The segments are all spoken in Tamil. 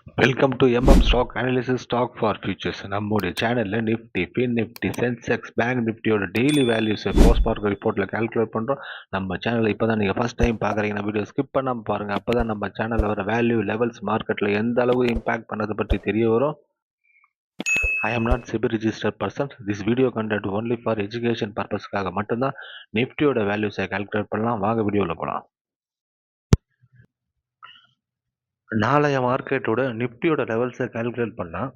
Welcome to stock analysis stock for futures. நம்முடைய சேனலில் நிஃப்டி, ஃபின் நிஃப்டி, சென்செக்ஸ், பேங்க் நிஃப்டியோட டெய்லி வேல்யூஸை போஸ்ட் மார்க்கெட் ரிப்போர்ட்டில் கால்குலேட் பண்ணுறோம். நம்ம சேனலில் இப்போ தான் நீங்கள் ஃபஸ்ட் டைம் பார்க்குறீங்கன்னா வீடியோ ஸ்கிப் பண்ணாமல் பாருங்கள். அப்போ தான் நம்ம சேனலில் வர வேல்யூ லெவல்ஸ் மார்க்கெட்டில் எந்த அளவு இம்பாக்ட் பண்ணதை பற்றி தெரிய வரும். I am not SEBI registered person. This video content only for education பர்பஸ்க்காக மட்டும்தான். நிஃப்டியோட வேல்யூஸை கால்குலேட் பண்ணலாம். வாங்க வீடியோவில் போகலாம். நாளைய மார்க்கெட்டோட நிஃப்டியோட லெவல்ஸை கால்குலேட் பண்ணால்,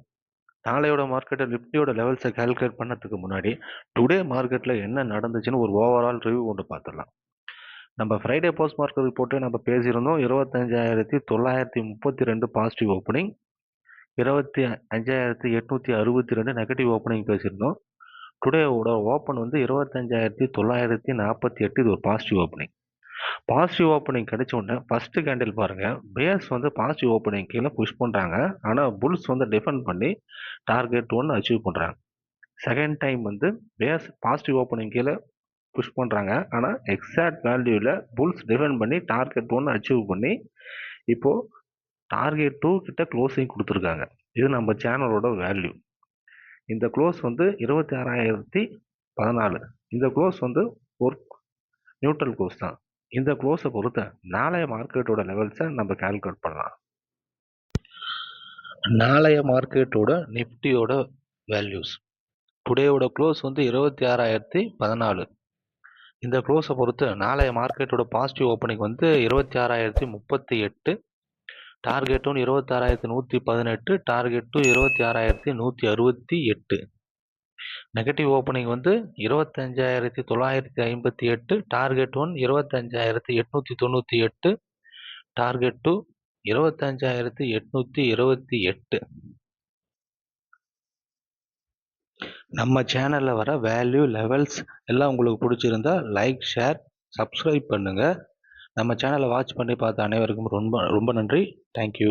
நாளையோட மார்க்கெட்டை நிஃப்டியோட லெவல்ஸை கால்குலேட் பண்ணதுக்கு முன்னாடி டுடே மார்க்கெட்டில் என்ன நடந்துச்சுன்னு ஒரு ஓவரால் ரிவ்யூ கொண்டு பார்த்துடலாம். நம்ம ஃப்ரைடே போஸ்ட் மார்க்கெட் ரிப்போர்ட்டே நம்ம பேசியிருந்தோம். 25,932 பாசிட்டிவ் ஓப்பனிங், 25,862 நெகட்டிவ் ஓப்பனிங் பேசியிருந்தோம். டுடேவோட ஓப்பன் வந்து 25,948, இது ஒரு பாசிட்டிவ் ஓப்பனிங். பாசிட்டிவ் ஓப்பனிங் கிடைச்ச உடனே ஃபர்ஸ்ட் கேண்டில் பாருங்க, பேஸ் வந்து பாசிட்டிவ் ஓப்பனிங் கீழே புஷ் பண்றாங்க. ஆனா புல்ஸ் வந்து டிஃபெண்ட் பண்ணி டார்கெட் 1 அச்சீவ் பண்றாங்க. செகண்ட் டைம் வந்து பேஸ் பாசிட்டிவ் ஓப்பனிங் கீழே புஷ் பண்றாங்க. ஆனா எக்ஸாக்ட் வேல்யூல புல்ஸ் டிஃபெண்ட் பண்ணி டார்கெட் 1 அச்சீவ் பண்ணி இப்போ டார்கெட் 2 கிட்ட க்ளோசிங் கொடுத்துருக்காங்க. இது நம்ம சேனலோட வேல்யூ. இந்த க்ளோஸ் வந்து 26,014. இந்த க்ளோஸ் வந்து ஒரு நியூட்ரல் க்ளோஸ் தான். இந்த க்ளோஸை பொறுத்த நாளைய மார்க்கெட்டோட லெவல்ஸை நம்ம கால்குலேட் பண்ணலாம். நாளைய மார்க்கெட்டோட நிஃப்டியோட வேல்யூஸ், டுடேயோட க்ளோஸ் வந்து 26,014. இந்த க்ளோஸை பொறுத்து நாளைய மார்க்கெட்டோட பாசிட்டிவ் ஓப்பனிங் வந்து 26,038, டார்கெட் 1 26,118, டார்கெட் 2 26,168. நெகட்டிவ் ஓப்பனிங் வந்து 25,958, டார்கெட் 1 25,898, டார்கெட் 2 25,828. நம்ம சேனலில் வர வேல்யூ லெவல்ஸ் எல்லாம் உங்களுக்கு பிடிச்சிருந்தா லைக், ஷேர், சப்ஸ்கிரைப் பண்ணுங்கள். நம்ம சேனலை வாட்ச் பண்ணி பார்த்த அனைவருக்கும் ரொம்ப ரொம்ப நன்றி. தேங்க்யூ.